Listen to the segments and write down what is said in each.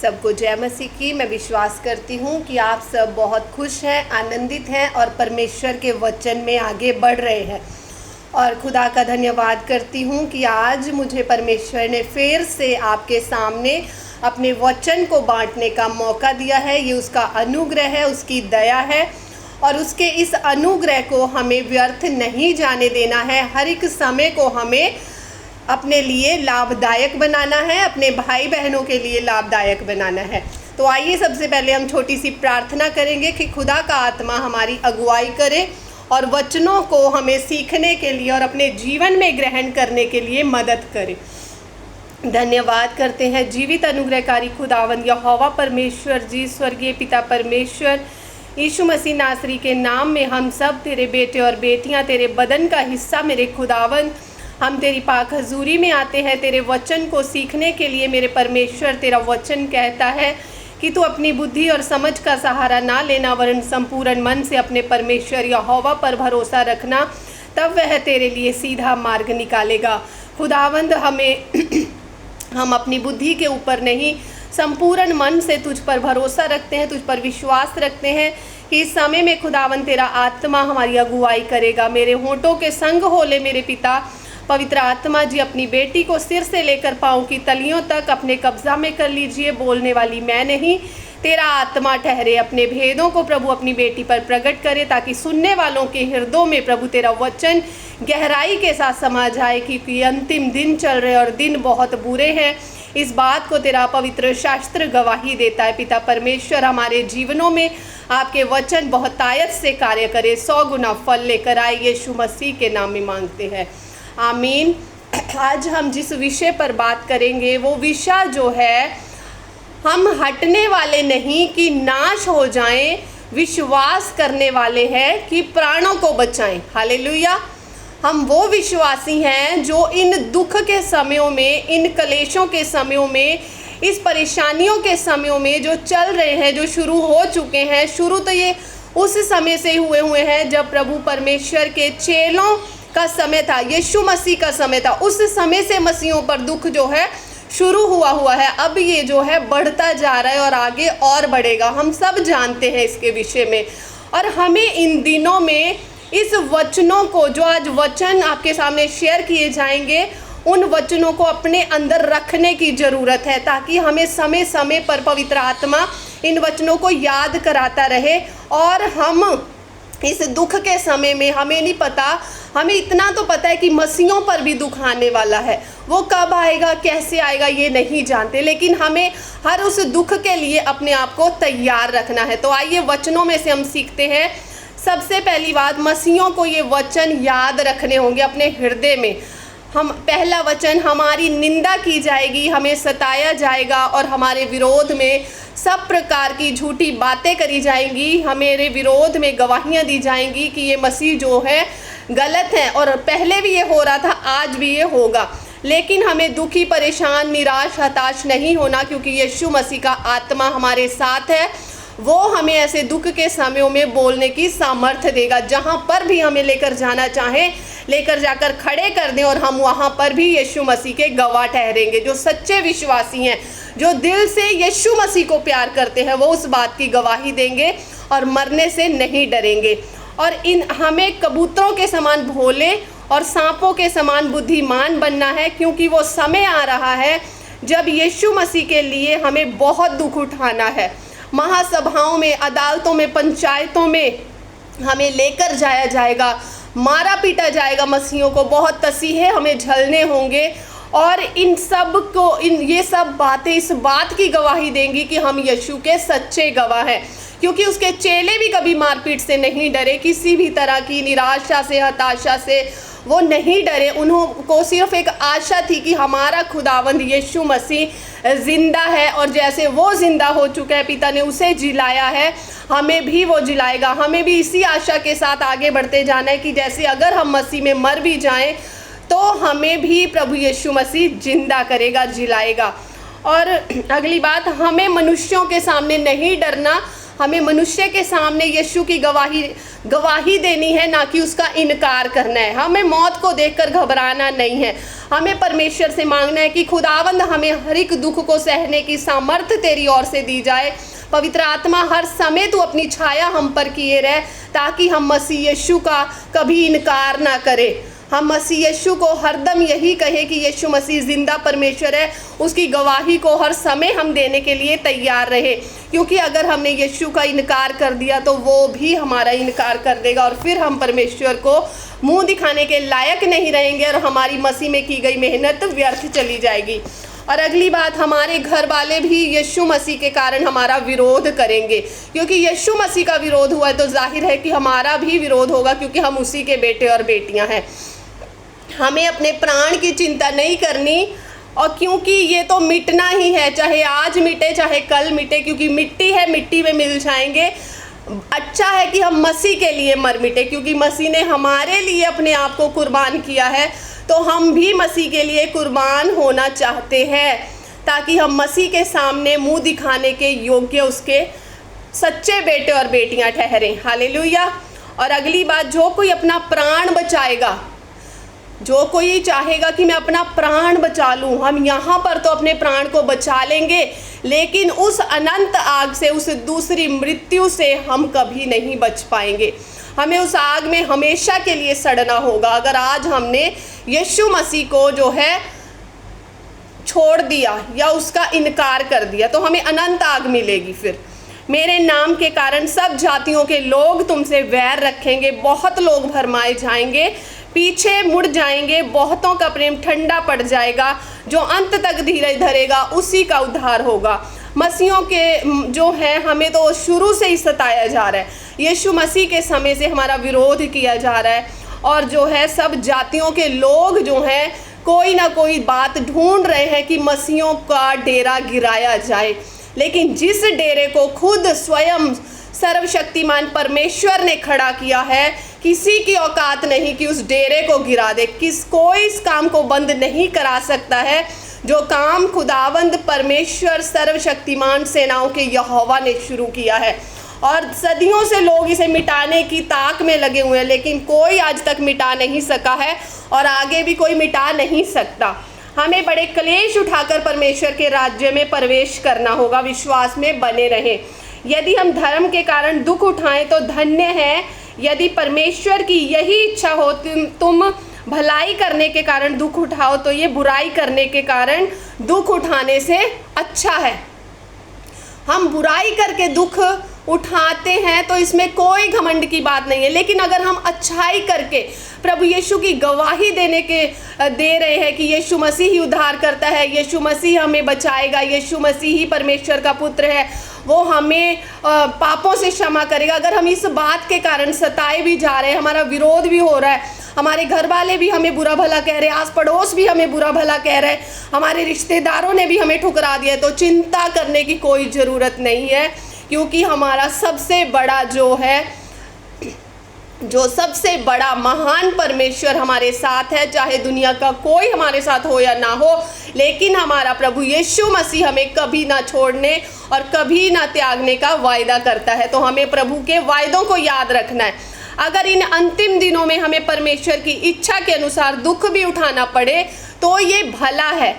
सबको जय मसीह की। मैं विश्वास करती हूँ कि आप सब बहुत खुश हैं, आनंदित हैं और परमेश्वर के वचन में आगे बढ़ रहे हैं। और खुदा का धन्यवाद करती हूँ कि आज मुझे परमेश्वर ने फिर से आपके सामने अपने वचन को बांटने का मौका दिया है। ये उसका अनुग्रह है, उसकी दया है और उसके इस अनुग्रह को हमें व्यर्थ नहीं जाने देना है। हर एक समय को हमें अपने लिए लाभदायक बनाना है, अपने भाई बहनों के लिए लाभदायक बनाना है। तो आइए सबसे पहले हम छोटी सी प्रार्थना करेंगे कि खुदा का आत्मा हमारी अगुवाई करे और वचनों को हमें सीखने के लिए और अपने जीवन में ग्रहण करने के लिए मदद करे। धन्यवाद करते हैं जीवित अनुग्रहकारी खुदावंद यहोवा परमेश्वर जी, स्वर्गीय पिता परमेश्वर, यीशु मसीह नासरी के नाम में हम सब तेरे बेटे और बेटियां, तेरे बदन का हिस्सा मेरे खुदावंद, हम तेरी पाक हजूरी में आते हैं तेरे वचन को सीखने के लिए। मेरे परमेश्वर, तेरा वचन कहता है कि तू अपनी बुद्धि और समझ का सहारा ना लेना, वरन संपूर्ण मन से अपने परमेश्वर यहोवा पर भरोसा रखना, तब वह तेरे लिए सीधा मार्ग निकालेगा। खुदावंद, हम अपनी बुद्धि के ऊपर नहीं, संपूर्ण मन से तुझ पर भरोसा रखते हैं, तुझ पर विश्वास रखते हैं कि इस समय में खुदावंद तेरा आत्मा हमारी अगुवाई करेगा। मेरे होंठों के संग हो ले मेरे पिता पवित्र आत्मा जी, अपनी बेटी को सिर से लेकर पाँव की तलियों तक अपने कब्जा में कर लीजिए। बोलने वाली मैं नहीं, तेरा आत्मा ठहरे। अपने भेदों को प्रभु अपनी बेटी पर प्रकट करे, ताकि सुनने वालों के हृदयों में प्रभु तेरा वचन गहराई के साथ समा जाए, क्योंकि अंतिम दिन चल रहे और दिन बहुत बुरे हैं। इस बात को तेरा पवित्र शास्त्र गवाही देता है। पिता परमेश्वर, हमारे जीवनों में आपके वचन बहुत तायत से कार्य करे, 100 गुना फल लेकर आए। यीशु मसीह के नाम में मांगते हैं, आमीन। आज हम जिस विषय पर बात करेंगे वो विषय जो है, हम हटने वाले नहीं कि नाश हो जाएं, विश्वास करने वाले हैं कि प्राणों को बचाएं। हालेलुया। हम वो विश्वासी हैं जो इन दुख के समयों में, इन कलेशों के समयों में, इस परेशानियों के समयों में जो चल रहे हैं, जो शुरू हो चुके हैं, शुरू तो ये उस समय से हुए हैं जब प्रभु परमेश्वर के चेलों का समय था, यीशु मसीह का समय था। उस समय से मसीहों पर दुख जो है शुरू हुआ है। अब ये जो है बढ़ता जा रहा है और आगे और बढ़ेगा। हम सब जानते हैं इसके विषय में। और हमें इन दिनों में इस वचनों को, जो आज वचन आपके सामने शेयर किए जाएंगे, उन वचनों को अपने अंदर रखने की ज़रूरत है, ताकि हमें समय समय पर पवित्र आत्मा इन वचनों को याद कराता रहे। और हम इस दुख के समय में, हमें नहीं पता, हमें इतना तो पता है कि मसीहों पर भी दुख आने वाला है। वो कब आएगा, कैसे आएगा, ये नहीं जानते, लेकिन हमें हर उस दुख के लिए अपने आप को तैयार रखना है। तो आइए वचनों में से हम सीखते हैं। सबसे पहली बात, मसीहों को ये वचन याद रखने होंगे अपने हृदय में। पहला वचन, हमारी निंदा की जाएगी, हमें सताया जाएगा और हमारे विरोध में सब प्रकार की झूठी बातें करी जाएंगी। हमारे विरोध में गवाहियाँ दी जाएंगी कि ये मसीह जो है गलत है, और पहले भी ये हो रहा था, आज भी ये होगा। लेकिन हमें दुखी, परेशान, निराश, हताश नहीं होना, क्योंकि यीशु मसीह का आत्मा हमारे साथ है। वो हमें ऐसे दुख के समयों में बोलने की सामर्थ्य देगा। जहाँ पर भी हमें लेकर जाना चाहे, लेकर जाकर खड़े कर दें और हम वहाँ पर भी यीशु मसीह के गवाह ठहरेंगे। जो सच्चे विश्वासी हैं, जो दिल से यीशु मसीह को प्यार करते हैं, वो उस बात की गवाही देंगे और मरने से नहीं डरेंगे। और हमें कबूतरों के समान भोले और सांपों के समान बुद्धिमान बनना है, क्योंकि वो समय आ रहा है जब यीशु मसीह के लिए हमें बहुत दुख उठाना है। महासभाओं में, अदालतों में, पंचायतों में हमें लेकर जाया जाएगा, मारा पीटा जाएगा मसीहों को, बहुत तसीहे हमें झलने होंगे। और इन सब को, ये सब बातें इस बात की गवाही देंगी कि हम यीशु के सच्चे गवाह हैं, क्योंकि उसके चेले भी कभी मारपीट से नहीं डरे, किसी भी तरह की निराशा से, हताशा से वो नहीं डरे। उनको सिर्फ एक आशा थी कि हमारा खुदावंद यीशु मसीह जिंदा है, और जैसे वो जिंदा हो चुका है, पिता ने उसे जिलाया है, हमें भी वो जिलाएगा। हमें भी इसी आशा के साथ आगे बढ़ते जाना है कि जैसे अगर हम मसीह में मर भी जाएं, तो हमें भी प्रभु यीशु मसीह जिंदा करेगा, जिलाएगा। और अगली बात, हमें मनुष्यों के सामने नहीं डरना, हमें मनुष्य के सामने यीशु की गवाही देनी है, ना कि उसका इनकार करना है। हमें मौत को देखकर घबराना नहीं है। हमें परमेश्वर से मांगना है कि खुदावंद हमें हर एक दुख को सहने की सामर्थ्य तेरी ओर से दी जाए। पवित्र आत्मा हर समय तू अपनी छाया हम पर किए रहे, ताकि हम मसीह यीशु का कभी इनकार ना करें। हम मसीह यीशु को हरदम यही कहें कि यीशु मसीह जिंदा परमेश्वर है। उसकी गवाही को हर समय हम देने के लिए तैयार रहे, क्योंकि अगर हमने यीशु का इनकार कर दिया तो वो भी हमारा इनकार कर देगा, और फिर हम परमेश्वर को मुंह दिखाने के लायक नहीं रहेंगे, और हमारी मसीह में की गई मेहनत व्यर्थ चली जाएगी। और अगली बात, हमारे घर वाले भी यीशु मसीह के कारण हमारा विरोध करेंगे, क्योंकि यीशु मसीह का विरोध हुआ है तो जाहिर है कि हमारा भी विरोध होगा, क्योंकि हम उसी के बेटे और बेटियां हैं। हमें अपने प्राण की चिंता नहीं करनी, और क्योंकि ये तो मिटना ही है, चाहे आज मिटे चाहे कल मिटे, क्योंकि मिट्टी है, मिट्टी में मिल जाएंगे। अच्छा है कि हम मसीह के लिए मर मिटे, क्योंकि मसीह ने हमारे लिए अपने आप को कुर्बान किया है, तो हम भी मसीह के लिए कुर्बान होना चाहते हैं, ताकि हम मसीह के सामने मुंह दिखाने के योग्य उसके सच्चे बेटे और बेटियां ठहरें। हालेलुया। और अगली बात, जो कोई अपना प्राण बचाएगा, जो कोई चाहेगा कि मैं अपना प्राण बचा लूं, हम यहाँ पर तो अपने प्राण को बचा लेंगे, लेकिन उस अनंत आग से, उस दूसरी मृत्यु से हम कभी नहीं बच पाएंगे। हमें उस आग में हमेशा के लिए सड़ना होगा। अगर आज हमने यीशु मसीह को जो है छोड़ दिया या उसका इनकार कर दिया, तो हमें अनंत आग मिलेगी। फिर मेरे नाम के कारण सब जातियों के लोग तुमसे वैर रखेंगे, बहुत लोग भरमाए जाएंगे, पीछे मुड़ जाएंगे, बहुतों का प्रेम ठंडा पड़ जाएगा, जो अंत तक धीरज धरेगा उसी का उद्धार होगा। मसीहों के जो है, हमें तो शुरू से ही सताया जा रहा है, यीशु मसीह के समय से हमारा विरोध किया जा रहा है, और जो है सब जातियों के लोग जो हैं कोई ना कोई बात ढूंढ रहे हैं कि मसीहों का डेरा गिराया जाए। लेकिन जिस डेरे को खुद स्वयं सर्वशक्तिमान परमेश्वर ने खड़ा किया है, किसी की औकात नहीं कि उस डेरे को गिरा दे। कोई इस काम को बंद नहीं करा सकता है, जो काम खुदावंद परमेश्वर सर्वशक्तिमान सेनाओं के यहोवा ने शुरू किया है। और सदियों से लोग इसे मिटाने की ताक में लगे हुए हैं, लेकिन कोई आज तक मिटा नहीं सका है, और आगे भी कोई मिटा नहीं सकता। हमें बड़े क्लेश उठाकर परमेश्वर के राज्य में प्रवेश करना होगा। विश्वास में बने रहें। यदि हम धर्म के कारण दुख उठाएं तो धन्य है। यदि परमेश्वर की यही इच्छा हो तुम भलाई करने के कारण दुख उठाओ, तो ये बुराई करने के कारण दुख उठाने से अच्छा है। हम बुराई करके दुख उठाते हैं तो इसमें कोई घमंड की बात नहीं है, लेकिन अगर हम अच्छाई करके प्रभु यीशु की गवाही दे रहे हैं कि यीशु मसीह ही उद्धार करता है, यीशु मसीह हमें बचाएगा, यीशु मसीह ही परमेश्वर का पुत्र है, वो हमें पापों से क्षमा करेगा, अगर हम इस बात के कारण सताए भी जा रहे हैं, हमारा विरोध भी हो रहा है, हमारे घर वाले भी हमें बुरा भला कह रहे हैं, आस पड़ोस भी हमें बुरा भला कह रहे हैं, हमारे रिश्तेदारों ने भी हमें ठुकरा दिया, तो चिंता करने की कोई ज़रूरत नहीं है, क्योंकि हमारा सबसे बड़ा जो सबसे बड़ा महान परमेश्वर हमारे साथ है। चाहे दुनिया का कोई हमारे साथ हो या ना हो, लेकिन हमारा प्रभु यीशु मसीह हमें कभी ना छोड़ने और कभी ना त्यागने का वायदा करता है। तो हमें प्रभु के वायदों को याद रखना है। अगर इन अंतिम दिनों में हमें परमेश्वर की इच्छा के अनुसार दुख भी उठाना पड़े तो ये भला है,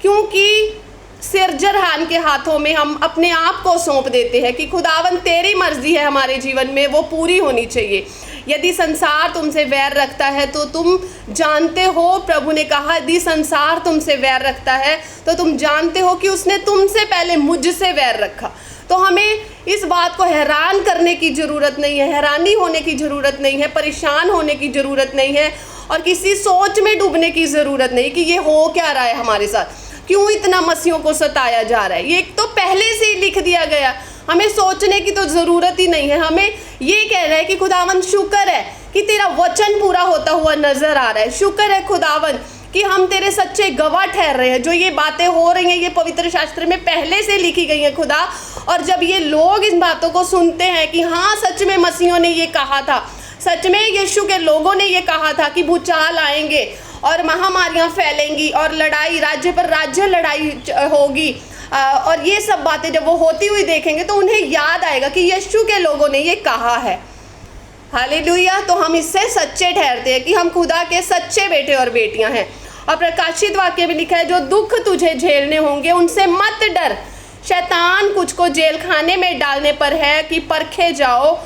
क्योंकि सिरजरहान के हाथों में हम अपने आप को सौंप देते हैं कि खुदावन तेरी मर्जी है हमारे जीवन में, वो पूरी होनी चाहिए। यदि संसार तुमसे वैर रखता है तो तुम जानते हो, प्रभु ने कहा यदि संसार तुमसे वैर रखता है तो तुम जानते हो कि उसने तुमसे पहले मुझसे वैर रखा। तो हमें इस बात को हैरान करने की ज़रूरत नहीं है, हैरानी होने की ज़रूरत नहीं है, परेशान होने की ज़रूरत नहीं है, और किसी सोच में डूबने की ज़रूरत नहीं कि ये हो क्या रहा है हमारे साथ, क्यों इतना मसीहों को सताया जा रहा है। ये तो पहले से ही लिख दिया गया, हमें सोचने की तो ज़रूरत ही नहीं है। हमें ये कहना है कि खुदावन शुक्र है कि तेरा वचन पूरा होता हुआ नज़र आ रहा है, शुक्र है खुदावन कि हम तेरे सच्चे गवाह ठहर रहे हैं। जो ये बातें हो रही हैं ये पवित्र शास्त्र में पहले से लिखी गई हैं खुदा, और जब ये लोग इन बातों को सुनते हैं कि हाँ सच में मसीहों ने ये कहा था, सच में यीशु के लोगों ने ये कहा था कि भूचाल आएंगे और महामारियां फैलेंगी और लड़ाई, राज्य पर राज्य लड़ाई होगी, और ये सब बातें जब वो होती हुई देखेंगे तो उन्हें याद आएगा कि यीशु के लोगों ने ये कहा है। हालेलुया। तो हम इससे सच्चे ठहरते हैं कि हम खुदा के सच्चे बेटे और बेटियां हैं। और प्रकाशित वाक्य में लिखा है, जो दुख तुझे झेलने होंगे उनसे मत डर, शैतान कुछ को जेल खाने में डालने पर है कि परखे जाओ,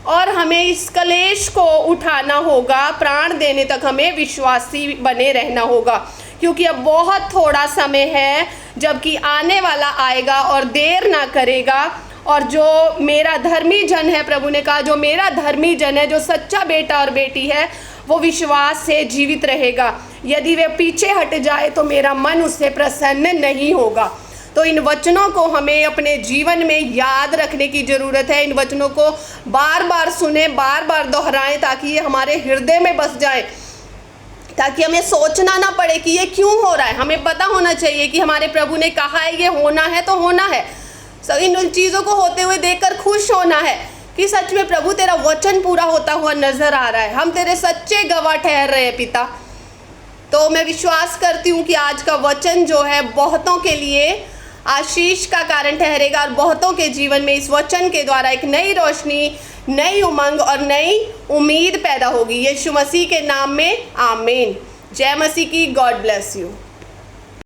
और हमें इस कलेश को उठाना होगा, प्राण देने तक हमें विश्वासी बने रहना होगा, क्योंकि अब बहुत थोड़ा समय है जबकि आने वाला आएगा और देर ना करेगा। और जो मेरा धर्मी जन है, प्रभु ने कहा, जो मेरा धर्मी जन है, जो सच्चा बेटा और बेटी है, वो विश्वास से जीवित रहेगा। यदि वे पीछे हट जाए तो मेरा मन उससे प्रसन्न नहीं होगा। तो इन वचनों को हमें अपने जीवन में याद रखने की ज़रूरत है। इन वचनों को बार बार सुने, बार बार दोहराएं, ताकि ये हमारे हृदय में बस जाए, ताकि हमें सोचना ना पड़े कि ये क्यों हो रहा है। हमें पता होना चाहिए कि हमारे प्रभु ने कहा है ये होना है तो होना है। इन चीज़ों को होते हुए देखकर खुश होना है कि सच में प्रभु तेरा वचन पूरा होता हुआ नजर आ रहा है। हम तेरे सच्चे गवाह ठहर रहे हैं पिता। तो मैं विश्वास करती हूँ कि आज का वचन जो है बहुतों के लिए आशीष का कारण ठहरेगा, और बहुतों के जीवन में इस वचन के द्वारा एक नई रोशनी, नई उमंग और नई उम्मीद पैदा होगी। यीशु मसीह के नाम में आमीन। जय मसीह की। God bless you.